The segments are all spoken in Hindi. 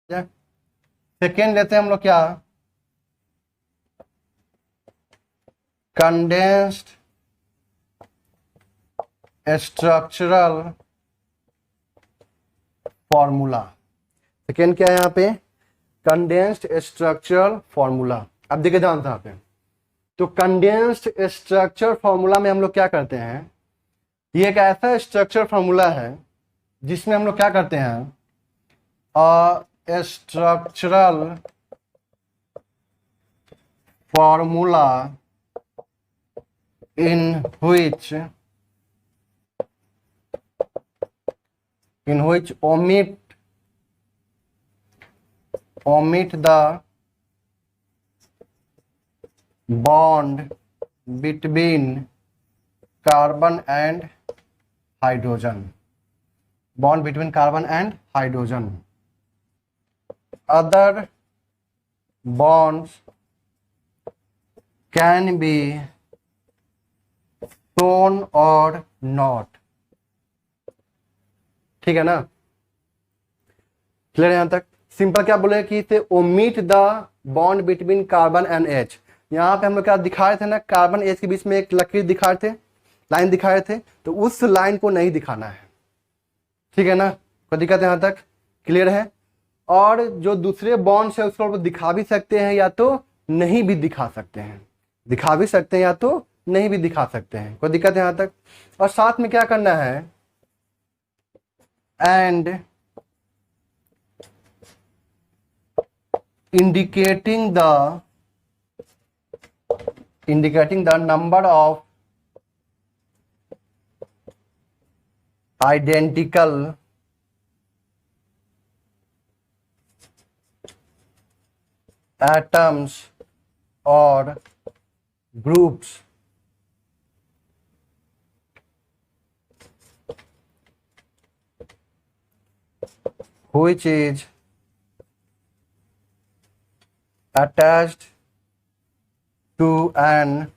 सेकेंड लेते हैं हम लोग क्या, कंडेंस्ड स्ट्रक्चरल फॉर्मूला। सेकेंड क्या है यहाँ पे, कंडेंस्ड स्ट्रक्चरल फॉर्मूला। अब देखिए ध्यान से यहाँ पे, तो कंडेंस्ड स्ट्रक्चर फॉर्मूला में हम लोग क्या करते हैं, ये एक ऐसा स्ट्रक्चर फॉर्मूला है जिसमें हम लोग क्या करते हैं, structural formula in which omit the bond between carbon and hydrogen. Bond between carbon and hydrogen. Other bonds can be shown or not. ठीक है ना, क्लियर है यहां तक। सिंपल क्या बोले कि इसे omit the bond between carbon and H. यहाँ पे हम लोग क्या दिखाए थे ना, कार्बन एच के बीच में एक लकीर दिखाए थे, लाइन दिखाए थे, तो उस लाइन को नहीं दिखाना है। ठीक है ना, कोई दिक्कत है यहाँ तक, क्लियर है। और जो दूसरे बॉन्ड्स है उसको दिखा भी सकते हैं या तो नहीं भी दिखा सकते हैं, दिखा भी सकते हैं या तो नहीं भी दिखा सकते हैं, कोई दिक्कत है यहाँ तक। और साथ में क्या करना है, and indicating the number of identical atoms or groups which is attached to an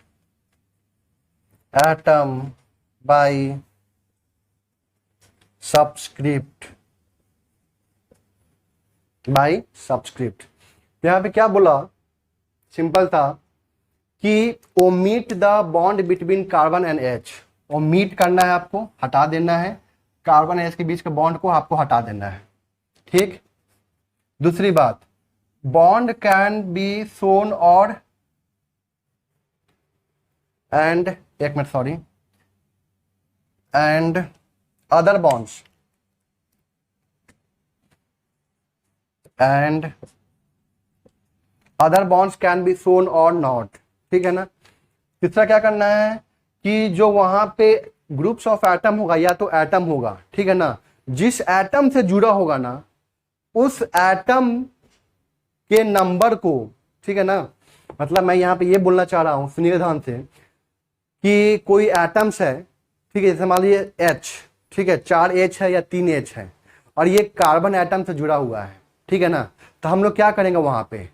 atom by subscript। यहाँ पे क्या बोला, सिंपल था कि omit the bond between carbon and H. Omit करना है आपको, हटा देना है, कार्बन एच के बीच के बॉन्ड को आपको हटा देना है। ठीक, दूसरी बात, बॉन्ड कैन बी शोन और एंड एक minute sorry and other bonds can be shown और नॉट। ठीक है ना। तीसरा क्या करना है कि जो वहां पे ग्रुप्स ऑफ एटम होगा या तो एटम होगा, ठीक है ना, जिस एटम से जुड़ा होगा ना उस एटम के नंबर को, ठीक है ना, मतलब मैं यहाँ पे ये बोलना चाह रहा हूं, सुनिए ध्यान से, कि कोई एटम्स है, ठीक है, जैसे मान लीजिए H, ठीक है, 4 H है या 3 H है और ये कार्बन एटम से जुड़ा हुआ है, ठीक है ना, तो हम लोग क्या करेंगे वहां पे,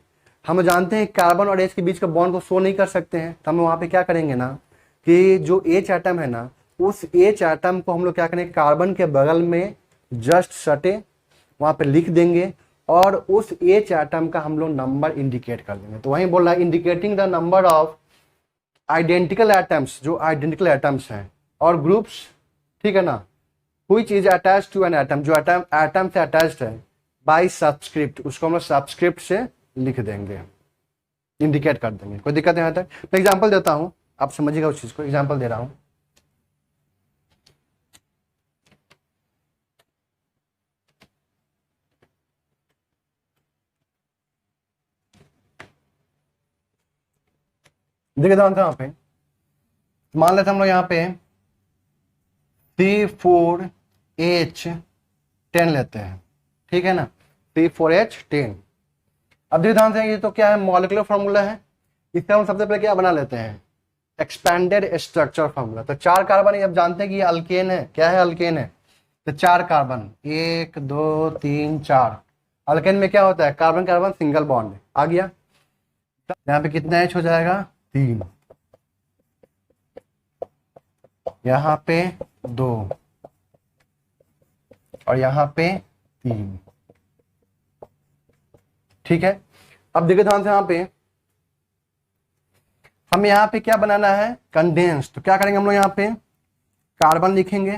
हम जानते हैं कार्बन और H के बीच का बॉन्ड को शो नहीं कर सकते हैं, तो हम वहां पे क्या करेंगे ना कि जो H एटम है ना उस H एटम को हम लोग क्या करेंगे, कार्बन के बगल में जस्ट सटे वहां पे लिख देंगे और उस H एटम का हम लोग नंबर इंडिकेट कर देंगे। तो वहीं बोल रहा है indicating the number of identical atoms, जो आइडेंटिकल एटम्स हैं और ग्रुप्स, ठीक है ना, which is attached to an atom, जो एटम से अटैच्ड है, बाय सब्सक्रिप्ट, उसको हम लोग सब्सक्रिप्ट से लिख देंगे, इंडिकेट कर देंगे। कोई दिक्कत है यहाँ तक। मैं एग्जाम्पल देता हूं, आप समझिएगा उस चीज को, एग्जाम्पल दे रहा हूं। देखिए यहाँ पे मान लेते हम लोग यहाँ पे C4H10 लेते हैं, ठीक है ना, C4H10। अब देखिए ध्यान से, ये तो क्या है, मॉलिक्यूलर फार्मूला है, इससे हम सबसे पहले क्या बना लेते हैं, एक्सपेंडेड स्ट्रक्चर फार्मूला। तो 4 कार्बन, अब जानते हैं कि ये अल्केन है, क्या है, अल्केन है, तो 4 कार्बन, 1 2 3 4। अल्केन में क्या होता है, कार्बन कार्बन सिंगल बॉन्ड आ गया, यहाँ पे कितना H हो जाएगा, 3, यहाँ पे 2 और यहाँ पे 3, ठीक है, अब देखिए ध्यान से, हमें यहाँ पे क्या बनाना है, कंडेंस। तो क्या करेंगे हम लोग, यहाँ पे कार्बन लिखेंगे।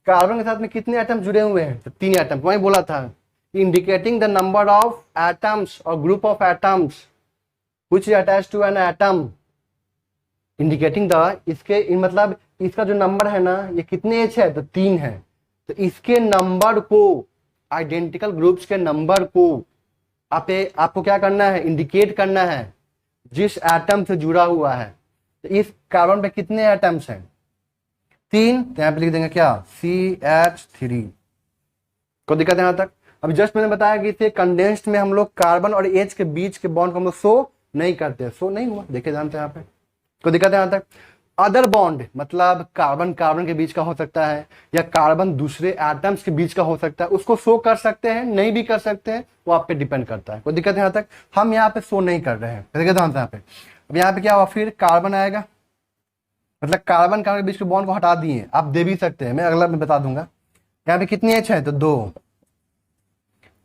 कार्बन के साथ में कितने एटम जुड़े हुए हैं, तो 3 एटम। वही बोला था, indicating the number of atoms और group of atoms which is attached to an atom, indicating the, इसके मतलब इसका जो नंबर है ना, ये कितने एच है, तो 3 है। तो इसके नंबर को, आइडेंटिकल ग्रुप्स के नंबर को आपको क्या करना है, इंडिकेट करना है जिस एटम से जुड़ा हुआ है। तो इस कार्बन पे कितने एटम्स हैं, 3। तो यहां पे लिख देंगे क्या, CH3। कोई दिक्कत है यहां तक? अभी जस्ट मैंने बताया कि इसे कंडेंस्ड में हम लोग कार्बन और एच के बीच के बॉन्ड को हम लोग शो नहीं करते, शो नहीं हुआ, देखिए जानते हैं यहाँ पे। कोई दिक्कत है यहां तक? अदर बॉन्ड मतलब कार्बन कार्बन के बीच का हो सकता है, या कार्बन दूसरे एटम्स के बीच का हो सकता है, उसको शो कर सकते हैं, नहीं भी कर सकते हैं, वो आप पे डिपेंड करता है। कोई दिक्कत है यहां तक? हम यहाँ पे शो नहीं कर रहे हैं, देखिए ध्यान से यहाँ पे। अब यहाँ पे क्या हुआ, फिर कार्बन आएगा, मतलब कार्बन कार्बन के बीच के बॉन्ड को हटा दिए, आप दे भी सकते हैं, मैं अगला में बता दूंगा। यहाँ पे कितनी एच है, तो 2।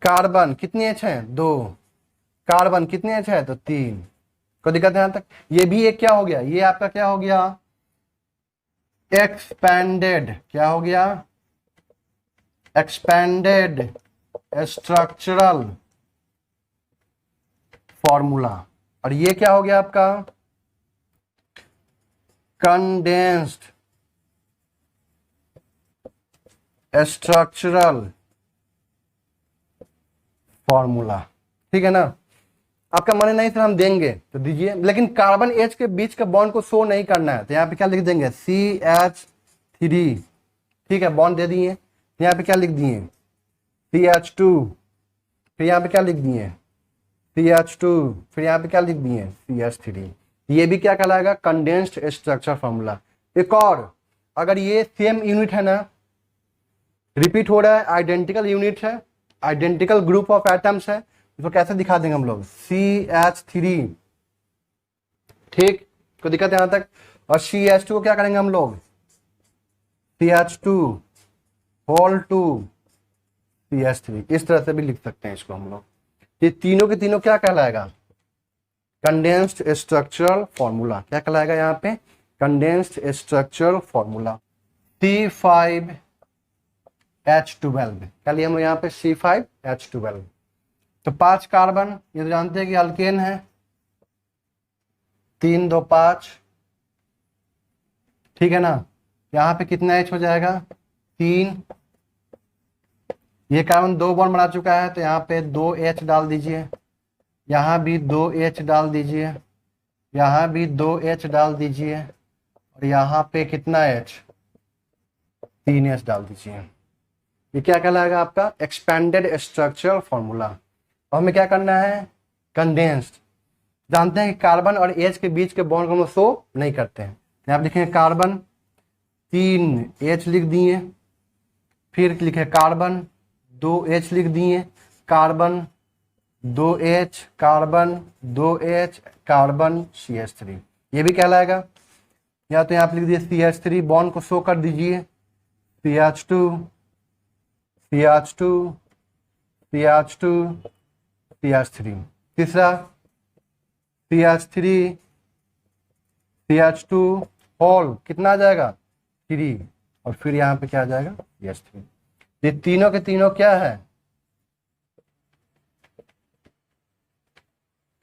कार्बन कितनी एच है, 2। कार्बन कितने एच है, तो 3। कोई दिक्कत है यहां तक? ये भी एक क्या हो गया, ये आपका क्या हो गया, एक्सपेंडेड, क्या हो गया, एक्सपेंडेड स्ट्रक्चरल फॉर्मूला। और ये क्या हो गया आपका, कंडेंस्ड स्ट्रक्चरल फॉर्मूला। ठीक है ना? आपका मन नहीं, सर हम देंगे तो दीजिए, लेकिन कार्बन एच के बीच के बॉन्ड को शो नहीं करना है, तो यहाँ पे क्या लिख देंगे, CH3। ठीक है, बॉन्ड दे दिए। यहाँ पे क्या लिख दिए, CH2। फिर यहाँ पे क्या लिख दिए, CH2। फिर यहाँ पे क्या लिख दिए, CH3। ये भी क्या कहलाएगा, कंडेंस्ड स्ट्रक्चर फॉर्मूला। एक और, अगर ये सेम यूनिट है ना, रिपीट हो रहा है, आइडेंटिकल यूनिट है, आइडेंटिकल ग्रुप ऑफ एटम्स है, इसको कैसे दिखा देंगे हम लोग, CH3। ठीक, कोई दिक्कत है यहां तक? और CH2 को क्या करेंगे हम लोग, CH2 होल टू CH3। इस तरह से भी लिख सकते हैं इसको हम लोग। ये तीनों के तीनों क्या कहलाएगा, कंडेंस्ड स्ट्रक्चरल फॉर्मूला। क्या कहलाएगा यहाँ पे, कंडेंस्ड स्ट्रक्चरल फॉर्मूला। C5H12, क्या लिया हम लोग यहाँ पे, C5H12। तो 5 कार्बन, ये तो जानते हैं कि अल्केन है, 3 2 5। ठीक है ना? यहाँ पे कितना H हो जाएगा, 3। ये कार्बन 2 बॉन्ड बना चुका है, तो यहाँ पे 2H डाल दीजिए, यहाँ भी 2H डाल दीजिए, यहाँ भी 2H डाल दीजिए, और यहाँ पे कितना H, 3H डाल दीजिए। ये क्या कहलाएगा आपका, एक्सपेंडेड स्ट्रक्चरल फॉर्मूला। और हमें क्या करना है, कंडेंस्ड। जानते हैं कि कार्बन और एच के बीच के बॉन्ड को हम शो नहीं करते हैं। यहाँ पे देखेंगे कार्बन 3H लिख दिए, फिर लिखे कार्बन 2H लिख दिए, carbon 2H, carbon 2H, carbon CH3। ये भी कहलाएगा। या तो यहाँ पे लिख दिए CH3, बॉन्ड को शो कर दीजिए, CH2 CH2 CH2 CH3। तीसरा CH3 CH2 होल, कितना आ जाएगा, 3। और फिर यहाँ पे क्या आ जाएगा, CH3। ये तीनों के तीनों क्या है,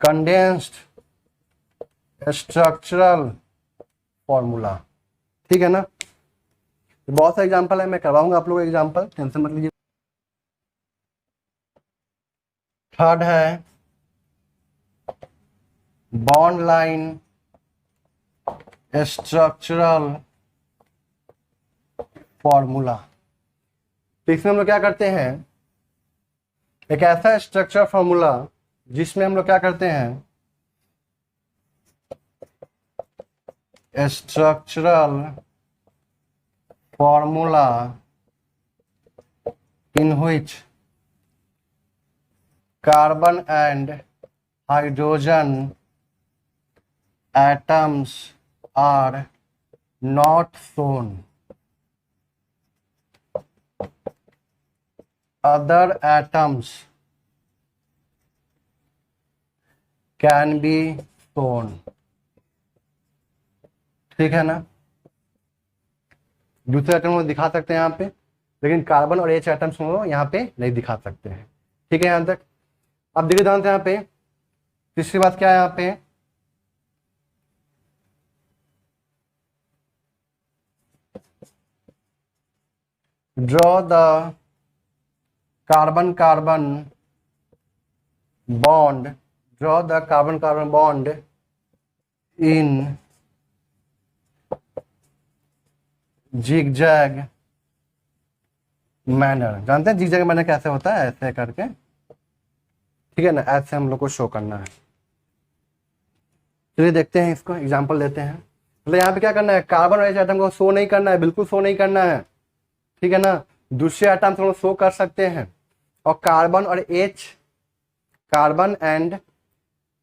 कंडेंस्ड स्ट्रक्चरल फॉर्मूला। ठीक है ना? बहुत सा एग्जांपल है, मैं करवाऊंगा आप लोग एग्जांपल, टेंशन मत लीजिए। थर्ड है बॉन्ड लाइन स्ट्रक्चरल फॉर्मूला। तो इसमें हम लोग क्या करते हैं, एक ऐसा स्ट्रक्चर फॉर्मूला जिसमें हम लोग क्या करते हैं, structural formula in which carbon and hydrogen atoms are not shown. Other atoms can be shown, ठीक है ना। दूसरे एटम को दिखा सकते हैं यहाँ पे, लेकिन कार्बन और एच एटम्स को यहाँ पे नहीं दिखा सकते हैं, ठीक है यहाँ तक। अब देखिए ध्यान से यहाँ पे तीसरी बात क्या है यहाँ पे, draw the carbon carbon bond, draw the carbon carbon bond in zigzag manner. जानते हैं जिगजैग मैनर कैसे होता है, ऐसे करके, ठीक है ना, ऐसे हम लोग को शो करना है। चलिए देखते हैं इसको, एग्जांपल लेते हैं। मतलब यहाँ पे क्या करना है, कार्बन और एच एटम को शो नहीं करना है, बिल्कुल शो नहीं करना है, ठीक है ना। दूसरे एटम से हम लोग शो कर सकते हैं, और कार्बन और एच, कार्बन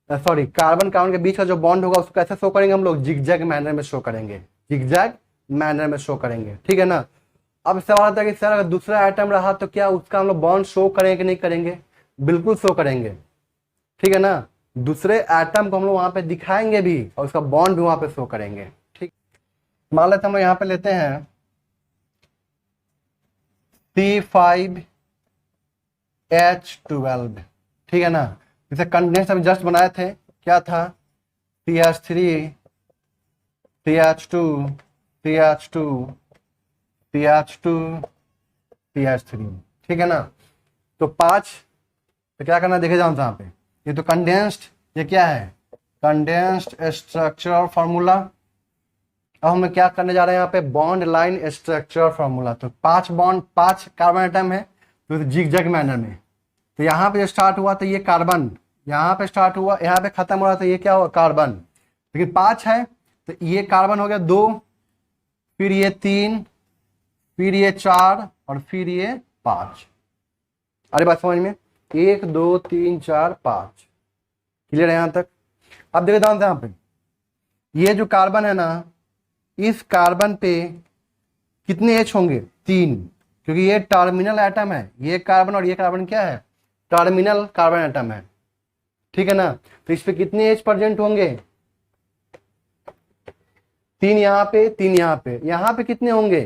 कार्बन के बीच का जो बॉन्ड होगा उसको कैसे शो करेंगे हम लोग, जिगजैग मैनर में शो करेंगे, जिगजैग मैनर में शो करेंगे, ठीक है ना। अब सवाल आता है कि सर अगर दूसरा आइटम रहा तो क्या उसका हम लोग बॉन्ड शो करेंगे कि नहीं करेंगे, बिल्कुल शो करेंगे, ठीक है ना। दूसरे एटम को हम लोग वहां पे दिखाएंगे भी और उसका बॉन्ड भी वहां पे शो करेंगे, ठीक। मान लेते हम लोग यहाँ पे लेते हैं C5H12, ठीक है ना। इसे कंडेंस हम जस्ट बनाए थे, क्या था, CH3 CH2 CH2 CH2 CH3, ठीक है ना। तो 5, तो क्या करना देखे जाओ यहाँ पे, ये तो कंडेंस्ड, ये क्या है, कंडेंस्ड स्ट्रक्चर फॉर्मूला। अब हम क्या करने जा रहे हैं यहाँ पे, बॉन्ड लाइन स्ट्रक्चर फॉर्मूला। तो 5 बॉन्ड, 5 कार्बन एटम है तो जिगजैग मैनर में। तो यहाँ पे जो स्टार्ट हुआ तो ये कार्बन, यहाँ पे स्टार्ट हुआ, यहाँ पे खत्म हो रहा तो ये क्या हुआ, कार्बन। लेकिन 5 है तो ये कार्बन हो गया 2, फिर ये 3, फिर ये 4 और फिर ये 5। अरे बात समझ में, 1 2 3 4 5, क्लियर है यहाँ तक। अब देखो ध्यान से यहाँ पे, ये जो कार्बन है ना, इस कार्बन पे कितने एच होंगे, 3, क्योंकि ये टर्मिनल एटम है, ये कार्बन और ये कार्बन क्या है, टर्मिनल कार्बन एटम है, ठीक है ना। तो इस पे कितने एच प्रेजेंट होंगे, 3 यहाँ पे, 3 यहाँ पे कितने होंगे,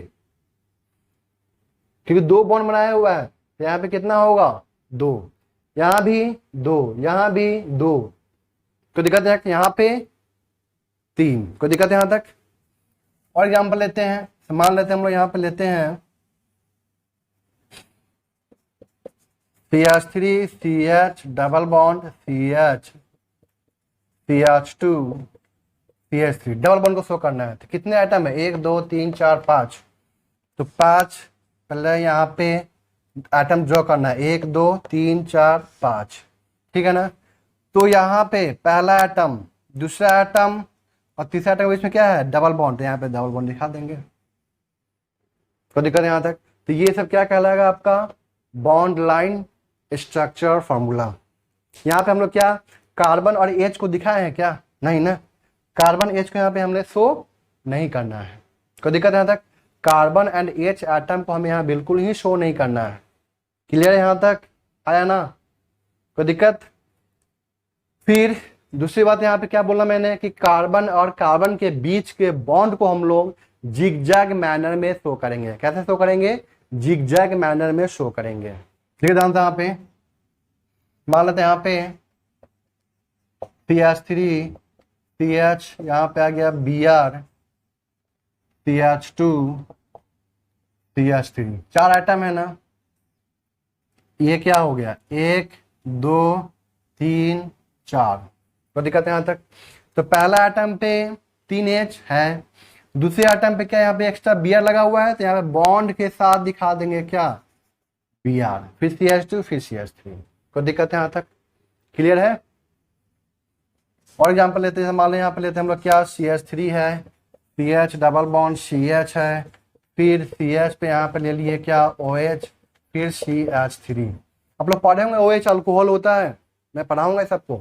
क्योंकि 2 बॉन्ड बनाया हुआ है तो यहाँ पे कितना होगा, 2, यहाँ भी 2, यहाँ भी 2, कोई दिक्कत है, यहाँ पे 3, कोई दिक्कत है यहाँ तक। और एग्जाम्पल लेते हैं, मान लेते हैं हम लोग यहाँ पे लेते हैं CH3 CH double bond CH CH2 CH3 double bond को शो करना है। तो कितने आइटम है, 1 2 3 4 5, तो 5 पहले यहाँ पे आइटम ड्रॉ करना है, 1 2 3 4 5, ठीक है ना। तो यहाँ पे पहला आइटम, दूसरा आइटम और तीसरा आइटम के बीच में क्या है, डबल बॉन्ड, तो यहाँ पे डबल बॉन्ड दिखा देंगे, कोई दिक्कत यहाँ तक। तो ये सब क्या कहलाएगा आपका, बॉन्ड लाइन स्ट्रक्चर फॉर्मूला। यहाँ पे हम लोग क्या कार्बन और एच को दिखाए हैं क्या, नहीं ना, कार्बन एच को यहाँ पे हमने शो नहीं करना है, कोई दिक्कत यहाँ तक। कार्बन एंड एच एटम को हमें यहाँ बिल्कुल ही शो नहीं करना है, क्लियर है यहाँ तक, आया ना, कोई दिक्कत। फिर दूसरी बात यहाँ पे क्या बोला मैंने कि कार्बन और कार्बन के बीच के बॉन्ड को हम लोग जिगजैग मैनर में शो करेंगे, कैसे शो करेंगे, जिगजैग मैनर में शो करेंगे, ठीक है। ध्यान से यहाँ पे मान लेते हैं यहाँ पे CH3 CH, यहाँ पे आ गया Br CH2 CH3, 4 आइटम है ना। ये क्या हो गया, 1 2 3 4, तो दिक्कत है यहाँ तक। तो पहला आइटम पे 3H है, दूसरे आइटम पे क्या यहाँ पे एक्स्ट्रा Br लगा हुआ है, तो यहाँ पे बॉन्ड के साथ दिखा देंगे क्या, Br, फिर CH2 फिर CH3, कोई दिक्कत है यहाँ तक, क्लियर है। और एग्जांपल लेते हैं, मान लो यहाँ पे लेते हैं हम लोग क्या, CH3 है, CH डबल बॉन्ड CH है, फिर CH पे यहाँ पे ले लिए क्या OH, फिर CH3। आप लोग पढ़े होंगे OH अल्कोहल होता है, मैं पढ़ाऊंगा सबको,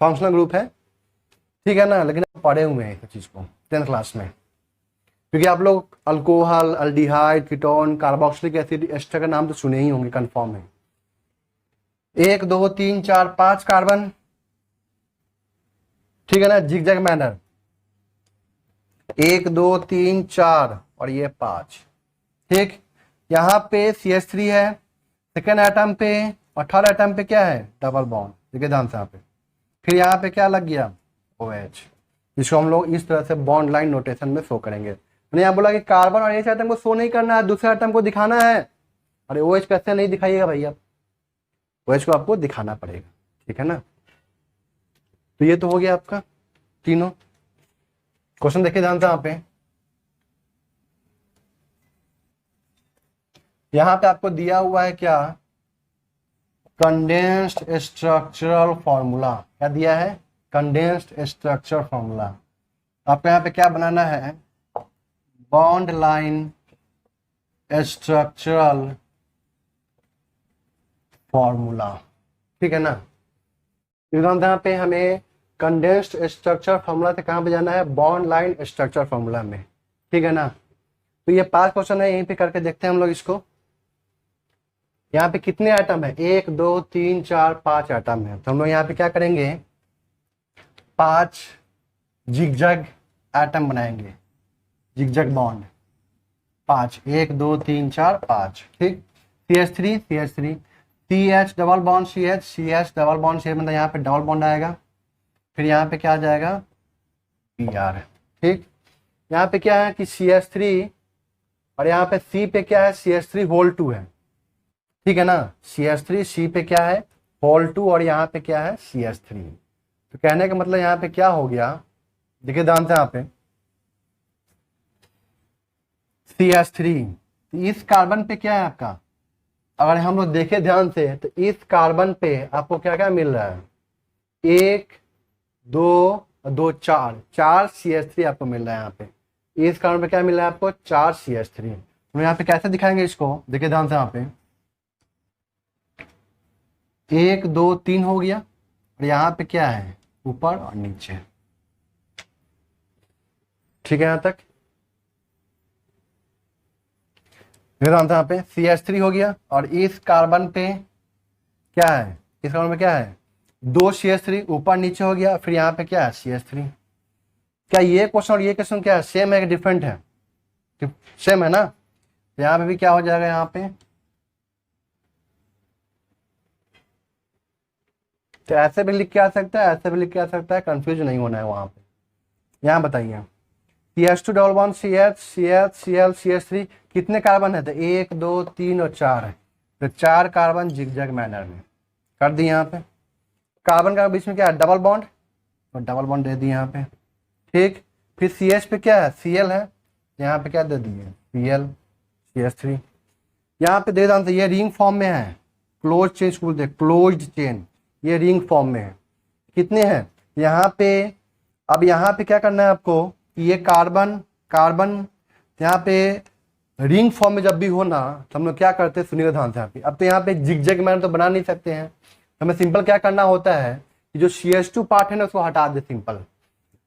फंक्शनल ग्रुप है, ठीक है ना, लेकिन आप पढ़े हुए हैं इस चीज को 10th क्लास में, क्योंकि आप लोग alcohol, aldehyde, ketone, carboxylic acid ester का नाम तो सुने ही होंगे, कंफर्म है। 1 2 3 4 5 कार्बन, ठीक है ना, जिगजैग मैनर, 1 2 3 4 और ये 5। ठीक, यहाँ पे CH3 है सेकेंड एटम पे, और थर्ड एटम पे क्या है, डबल बॉन्ड। देखिए ध्यान से यहाँ पे, फिर यहाँ पे क्या लग गया, OH, जिसको हम लोग इस तरह से बॉन्ड लाइन नोटेशन में शो करेंगे। मैंने यहाँ बोला कि कार्बन और H एटम को शो नहीं करना है, दूसरे एटम को दिखाना है। अरे OH कैसे नहीं दिखाइएगा भैया, OH को आपको दिखाना पड़ेगा, ठीक है ना। तो ये तो हो गया आपका तीनों। क्वेश्चन देखिए ध्यान से, यहाँ पे आपको दिया हुआ है क्या, कंडेंस्ड स्ट्रक्चरल फॉर्मूला। क्या दिया है, कंडेंस्ड स्ट्रक्चर फॉर्मूला। आपको यहाँ पे क्या बनाना है, बॉन्ड लाइन स्ट्रक्चरल फॉर्मूला, ठीक है ना। यहाँ पे हमें कंडेंस्ड स्ट्रक्चर फॉर्मूला से कहाँ पे जाना है, बॉन्ड लाइन स्ट्रक्चर फॉर्मूला में, ठीक है ना। तो ये 5 क्वेश्चन है, यहीं पे करके देखते हैं हम लोग इसको। यहाँ पे कितने आइटम है, 1 2 3 4 5 आइटम है। तो हम लोग यहाँ पे क्या करेंगे, 5 जिगजैग एटम बनाएंगे, जिगजैग बॉन्ड 5, 1 2 3 4 5। ठीक, CH3 CH3, CH double bond CH, CH double bond CH, मतलब यहाँ पे डबल बॉन्ड आएगा। फिर यहाँ पे क्या आ जाएगा, Br। ठीक, यहाँ पे क्या है कि CH3, और यहाँ पे C पे क्या है, CH3 होल 2 है, ठीक है ना। CH3 C पे क्या है, होल 2, और यहाँ पे क्या है, CH3। तो कहने का मतलब यहाँ पे क्या हो गया, देखिए ध्यान से यहाँ पे CH3, इस कार्बन पे क्या है आपका, अगर हम लोग देखें ध्यान से तो इस कार्बन पे आपको क्या क्या मिल रहा है, 1 2 2 4 CH3 आपको मिल रहा है। यहाँ पे इस कार्बन पे क्या मिल रहा है आपको, 4 CH3। हम यहाँ पे कैसे दिखाएंगे इसको, देखिए ध्यान से यहाँ पे 1 2 3 हो गया, और यहाँ पे क्या है, ऊपर और नीचे, ठीक है। यहाँ तक यहाँ पे CH3 हो गया, और इस कार्बन पे क्या है, इस कार्बन पे क्या है, 2 CH3 ऊपर नीचे हो गया, फिर यहाँ पे क्या है, CH3। क्या ये क्वेश्चन और ये क्वेश्चन क्या है, सेम है कि डिफरेंट है, सेम है ना। यहाँ पे भी क्या हो जाएगा, यहाँ पे तो ऐसे भी लिख के आ सकता है, ऐसे भी लिख के आ सकता है, कंफ्यूज नहीं होना है वहां पे। यहाँ बताइए, CH2 double bond CH CH Cl CH3, कितने कार्बन है, तो 1 2 3 और 4 है। तो 4 कार्बन जिगजैग मैनर में कर दी। यहाँ पे कार्बन का बीच में क्या है, डबल बॉन्ड, और डबल बॉन्ड दे दी यहाँ पे। ठीक, फिर CH पे क्या है, Cl है, यहाँ पे क्या दे दिए, Cl CH3। यहाँ पे दे दान, ये रिंग फॉर्म में है, क्लोज चेन बोलते हैं, क्लोज्ड चेन, ये रिंग फॉर्म में है। कितने हैं यहाँ पे, अब यहाँ पे क्या करना है आपको, ये कार्बन कार्बन यहाँ पे रिंग फॉर्म में जब भी हो ना, तो हम लोग क्या करते हैं, सुनिएगा ध्यान से यहाँ पे। अब तो यहाँ पे जिगजैग मैनर तो बना नहीं सकते हैं, हमें सिंपल क्या करना होता है कि जो CH2 पार्ट है ना उसको हटा दे सिंपल,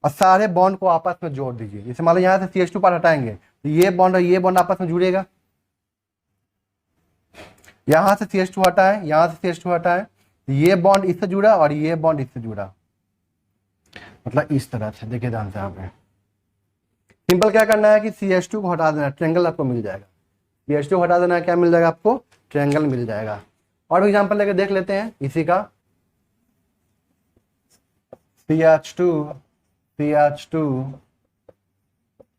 और सारे बॉन्ड को आपस में जोड़ दीजिए। जैसे मान लो यहाँ से CH2 पार्ट हटाएंगे तो ये बॉन्ड और ये बॉन्ड आपस में जुड़ेगा। यहाँ से CH2 हटाए, यहाँ से CH2 हटाए, ये बॉन्ड इससे जुड़ा और ये बॉन्ड इससे जुड़ा, मतलब इस तरह से। देखिए ध्यान से यहाँ पे सिंपल क्या करना है कि CH2 को हटा देना, ट्रायंगल आपको मिल जाएगा। CH2 को हटा देना, क्या मिल जाएगा आपको, ट्रायंगल मिल जाएगा। और एग्जांपल लेके देख लेते हैं इसी का, CH2 CH2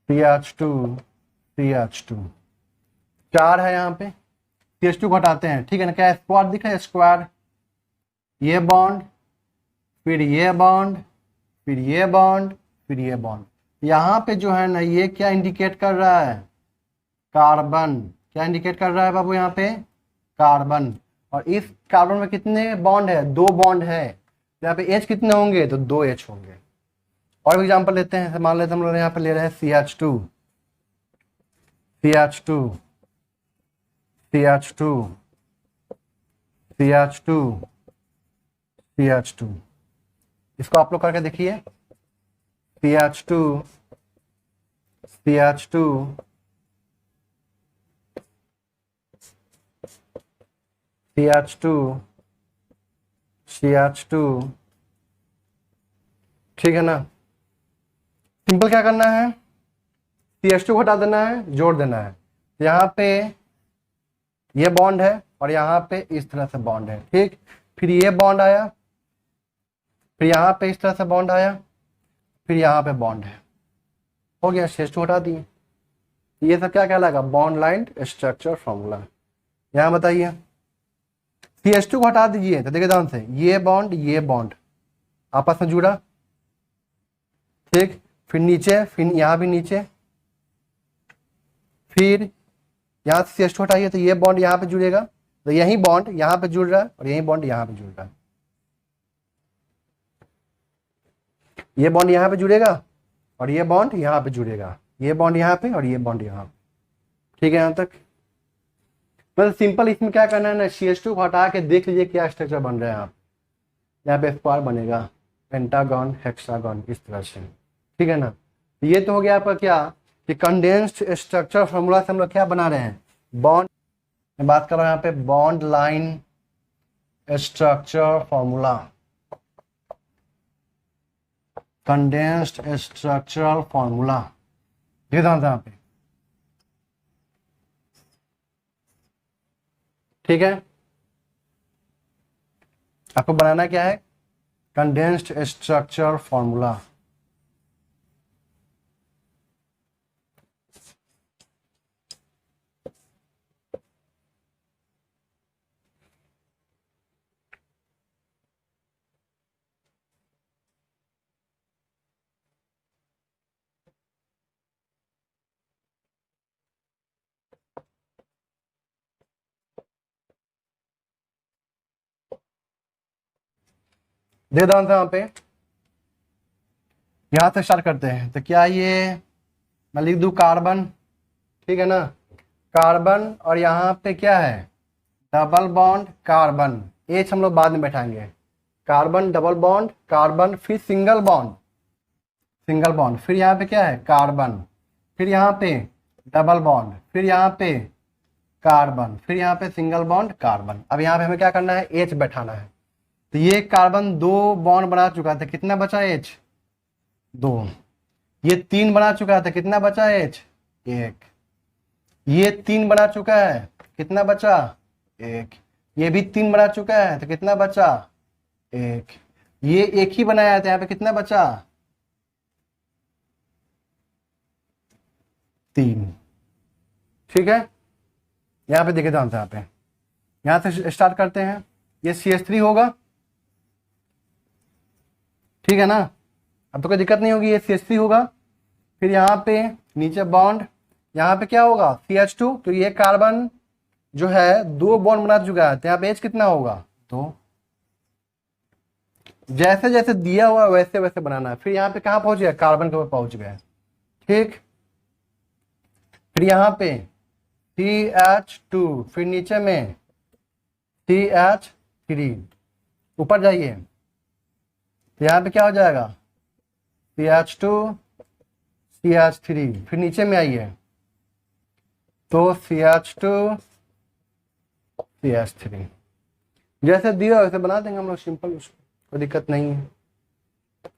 CH2 CH2, 4 है यहाँ पे, CH2 को हटाते हैं, ठीक है ना। क्या स्क्वाड दिख रहा है, स्क्वाड, ये बॉन्ड, फिर ये बॉन्ड, फिर ये बॉन्ड, फिर ये बॉन्ड। यहाँ पे जो है ना, ये क्या इंडिकेट कर रहा है, कार्बन। क्या इंडिकेट कर रहा है बाबू, यहाँ पे कार्बन। और इस कार्बन में कितने बॉन्ड है, 2 बॉन्ड है। यहाँ पे H कितने होंगे, तो 2 H होंगे। और एग्जांपल लेते हैं, मान लेते हैं हम लोग यहाँ पे ले रहे हैं CH2 CH2 CH2 CH2 CH2, इसको आप लोग करके देखिए, CH2 CH2 CH2 CH2, ठीक है ना। सिंपल क्या करना है, CH2 को हटा देना है, जोड़ देना है। यहाँ पे ये बॉन्ड है और यहाँ पे इस तरह से बॉन्ड है, ठीक। फिर ये बॉन्ड आया, फिर यहाँ पे इस तरह से बॉन्ड आया, फिर यहाँ पे बॉन्ड है, हो गया, CH2 हटा दिए। ये सब क्या कहलाएगा, बॉन्ड लाइन स्ट्रक्चर फॉर्मूला। यहाँ बताइए, CH2 को हटा दीजिए तो देखिए ध्यान से, ये बॉन्ड आपस में जुड़ा, ठीक। फिर नीचे, फिर यहाँ भी नीचे, फिर यहाँ से CH2 हटाइए तो ये बॉन्ड यहाँ पे जुड़ेगा, तो यही बॉन्ड यहाँ पे जुड़ रहा है और यही बॉन्ड यहाँ पे जुड़ रहा है। ये बॉन्ड यहाँ पे जुड़ेगा और ये बॉन्ड यहाँ पे जुड़ेगा, ये बॉन्ड यहाँ पे और ये बॉन्ड यहाँ पे, ठीक है। यहाँ तक मतलब सिंपल। इसमें क्या करना है ना, CH2 को हटा के देख लीजिए क्या स्ट्रक्चर बन रहा है। आप यहाँ पे स्क्वायर बनेगा, पेंटागन, हेक्सागन, इस तरह से, ठीक है ना। ये तो हो गया आपका क्या कि कंडेंस्ड स्ट्रक्चर फॉर्मूला से हम लोग क्या बना रहे हैं, बॉन्ड। मैं बात कर रहा हूँ यहाँ पे bond line structure formula, condensed structural formula, ये था यहाँ पे, ठीक है। आपको बनाना क्या है, कंडेंस्ड स्ट्रक्चर फॉर्मूला। दे दो यहाँ पे, यहां से स्टार्ट करते हैं। तो क्या ये, मैं लिख दूं कार्बन, ठीक है ना, कार्बन, और यहाँ पे क्या है, डबल बॉन्ड कार्बन, एच हम लोग बाद में बैठाएंगे, कार्बन डबल बॉन्ड कार्बन, फिर सिंगल बॉन्ड, फिर यहाँ पे क्या है कार्बन, फिर यहाँ पे डबल बॉन्ड, फिर यहाँ पे कार्बन, फिर यहाँ पे सिंगल बॉन्ड कार्बन। अब यहाँ पे हमें क्या करना है, एच बैठाना है। तो ये कार्बन 2 बॉन्ड बना चुका था, कितना बचा एच, 2। ये 3 बना चुका था, कितना बचा एच, 1। ये 3 बना चुका है, कितना बचा, 1। ये भी 3 बना चुका है तो कितना बचा, 1। ये एक ही बनाया था, यहाँ पे कितना बचा, 3, ठीक है। यहाँ पे देखे ध्यान से, यहाँ पे, यहाँ से स्टार्ट करते हैं। ये CH3 होगा, ठीक है ना, अब तो कोई दिक्कत नहीं होगी, ये CH3 होगा। फिर यहाँ पे नीचे बॉन्ड, यहाँ पे क्या होगा, CH2, तो ये कार्बन जो है 2 बॉन्ड बना चुका है, तो यहाँ पे H कितना होगा, 2। जैसे जैसे दिया हुआ वैसे वैसे बनाना है। फिर यहाँ पे कहाँ पहुंच गया, कार्बन के ऊपर पहुंच गया, ठीक। फिर यहाँ पे CH2, फिर नीचे में CH3, ऊपर जाइए तो यहाँ पे क्या हो जाएगा, CH2 CH3, फिर नीचे में आइए तो CH2 CH3, जैसे दिया वैसे बना देंगे हम लोग, सिंपल, उसको कोई दिक्कत नहीं है।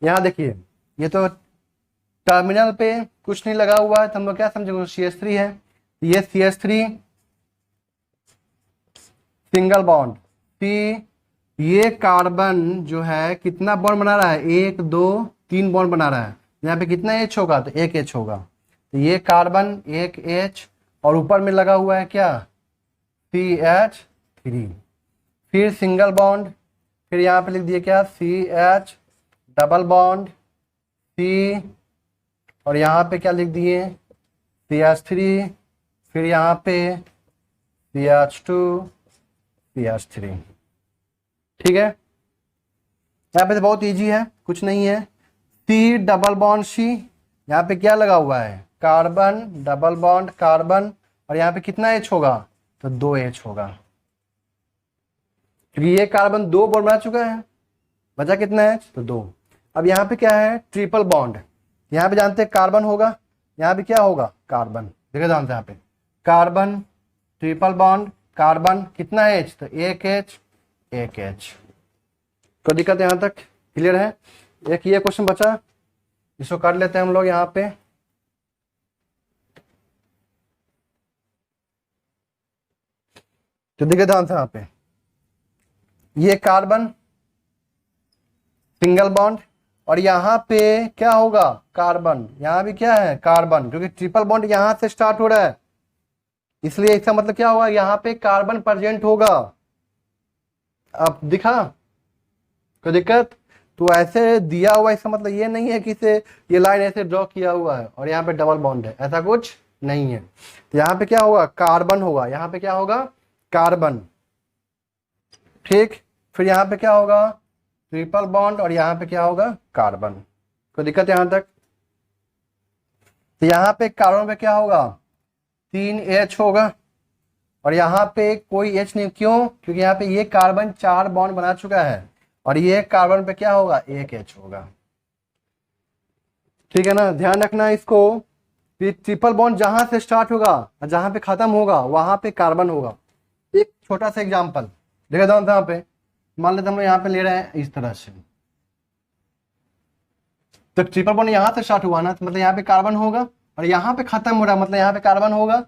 यहाँ देखिए, ये तो टर्मिनल पे कुछ नहीं लगा हुआ है तो हम लोग क्या समझेंगे, CH3 है, ये CH3 सिंगल बॉन्ड, ये कार्बन जो है कितना बॉन्ड बना रहा है, 1 2 3 बॉन्ड बना रहा है। यहाँ पे कितना H होगा, तो 1 H होगा, तो ये कार्बन 1 H, और ऊपर में लगा हुआ है क्या, CH3, फिर सिंगल बॉन्ड, फिर यहाँ पे लिख दिए क्या, CH डबल बॉन्ड, C, और यहाँ पे क्या लिख दिए, CH3, फिर यहाँ पे CH2 CH3, ठीक है। यहाँ पे तो बहुत इजी है, कुछ नहीं है। C डबल बॉन्ड C, यहाँ पे क्या लगा हुआ है, कार्बन डबल बॉन्ड कार्बन, और यहाँ पे कितना H होगा, तो 2 H होगा, क्योंकि ये कार्बन 2 बॉन्ड बना चुका है, बचा कितना H, तो 2। अब यहाँ पे क्या है, ट्रिपल बॉन्ड, यहाँ पे जानते हैं कार्बन होगा, यहाँ पे क्या होगा, कार्बन, देखो जानते हैं यहाँ पे कार्बन ट्रिपल बॉन्ड कार्बन, कितना H, तो 1 H 1 H। कोई दिक्कत यहाँ तक क्लियर है। एक ये क्वेश्चन बचा, इसको कर लेते हैं हम लोग यहाँ पे। तो देखिए ध्यान से यहाँ पे, ये कार्बन सिंगल बॉन्ड, और यहाँ पे क्या होगा कार्बन, यहाँ भी क्या है कार्बन, क्योंकि ट्रिपल बॉन्ड यहाँ से स्टार्ट हो रहा है, इसलिए इसका मतलब क्या होगा यहाँ पे कार्बन प्रेजेंट होगा। अब दिखा कोई दिक्कत? तो ऐसे दिया हुआ, इसका मतलब ये नहीं है कि इसे ये लाइन ऐसे ड्रॉ किया हुआ है और यहाँ पे डबल बॉन्ड है, ऐसा कुछ नहीं है। तो यहाँ पे क्या होगा कार्बन होगा, यहाँ पे क्या होगा कार्बन, ठीक। फिर यहाँ पे क्या होगा ट्रिपल बॉन्ड, और यहाँ पे क्या होगा कार्बन। कोई दिक्कत यहाँ तक? तो यहाँ पे कार्बन पे क्या होगा 3H होगा, और यहाँ पे कोई H नहीं, क्यों? क्योंकि यहाँ पे ये कार्बन 4 बॉन्ड बना चुका है, और ये कार्बन पे क्या होगा 1H होगा, ठीक है ना। ध्यान रखना इसको, ट्रिपल बॉन्ड जहां से स्टार्ट होगा और जहां पे खत्म होगा वहां पे कार्बन होगा। एक छोटा सा एग्जांपल देखा था यहाँ पे, मान लेते हम लोग यहाँ पे ले रहे हैं इस तरह से, तो ट्रिपल बॉन्ड यहाँ से स्टार्ट हुआ ना, तो मतलब यहाँ पे कार्बन होगा, और यहाँ पे खत्म हो रहा है मतलब यहाँ पे कार्बन होगा।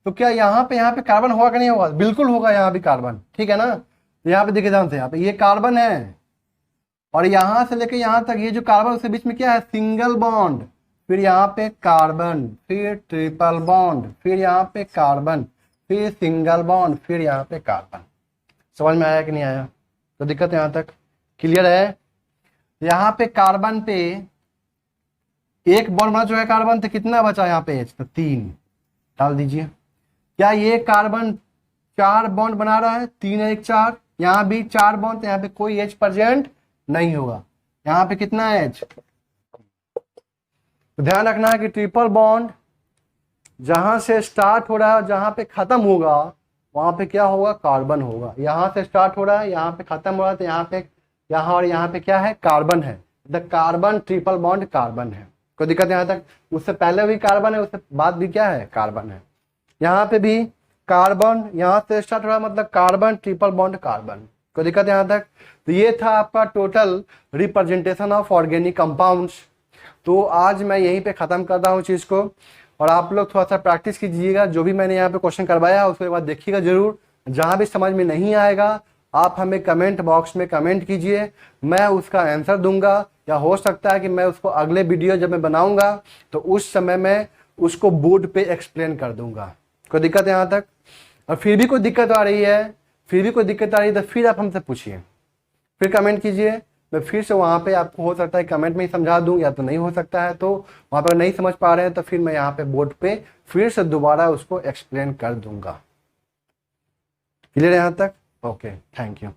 तो क्या यहाँ पे कार्बन होगा कि नहीं होगा? बिल्कुल होगा, यहाँ भी कार्बन, ठीक है ना। तो यहाँ पे देखिए ध्यान से, यहाँ पे ये कार्बन है, और यहाँ से लेके यहाँ तक ये जो कार्बन उसके बीच में क्या है सिंगल बॉन्ड, फिर यहाँ पे कार्बन, फिर ट्रिपल बॉन्ड, फिर यहाँ पे कार्बन, फिर सिंगल बॉन्ड, फिर यहाँ पे कार्बन। समझ में आया कि नहीं आया? तो दिक्कत यहाँ तक क्लियर है? यहाँ पे कार्बन पे एक बॉन्ड बना जो है कार्बन, तो कितना बचा यहाँ पे H? तो 3 डाल दीजिए। क्या ये कार्बन 4 बॉन्ड बना रहा है? 3 1 4, यहाँ भी 4 बॉन्ड, तो यहाँ पे कोई H प्रेजेंट नहीं होगा। यहाँ पे कितना है H? तो ध्यान रखना है कि ट्रिपल बॉन्ड जहां से स्टार्ट हो रहा है जहां पे खत्म होगा वहां पे क्या होगा कार्बन होगा। यहाँ से स्टार्ट हो रहा है यहाँ पे खत्म हो रहा है, तो यहाँ पे यहाँ और यहाँ पे क्या है कार्बन है, the carbon triple bond carbon है। कोई दिक्कत यहाँ तक? उससे पहले भी कार्बन है, उससे बाद भी क्या है कार्बन है। यहाँ पे भी कार्बन यहाँ से स्टार्ट हो रहा है मतलब कार्बन ट्रिपल बॉन्ड कार्बन। कोई दिक्कत यहाँ तक? तो ये था आपका total representation of organic compounds. तो आज मैं यहीं पे ख़त्म कर रहा हूँ चीज़ को, और आप लोग थोड़ा सा प्रैक्टिस कीजिएगा, जो भी मैंने यहाँ पे क्वेश्चन करवाया उसके बाद देखिएगा जरूर। जहाँ भी समझ में नहीं आएगा आप हमें कमेंट बॉक्स में कमेंट कीजिए, मैं उसका आंसर दूंगा, या हो सकता है कि मैं उसको अगले वीडियो जब मैं बनाऊंगा तो उस समय मैं उसको बोर्ड पे एक्सप्लेन कर दूंगा। कोई दिक्कत है यहाँ तक? और फिर भी कोई दिक्कत आ रही है, तो फिर आप हमसे पूछिए, फिर कमेंट कीजिए, मैं फिर से वहाँ पे आपको हो सकता है कमेंट में ही समझा दूँ, या तो नहीं हो सकता है तो वहाँ पर नहीं समझ पा रहे हैं तो फिर मैं यहाँ पे बोर्ड पे फिर से दोबारा उसको एक्सप्लेन कर दूंगा। क्लियर है यहाँ तक? Okay, thank you.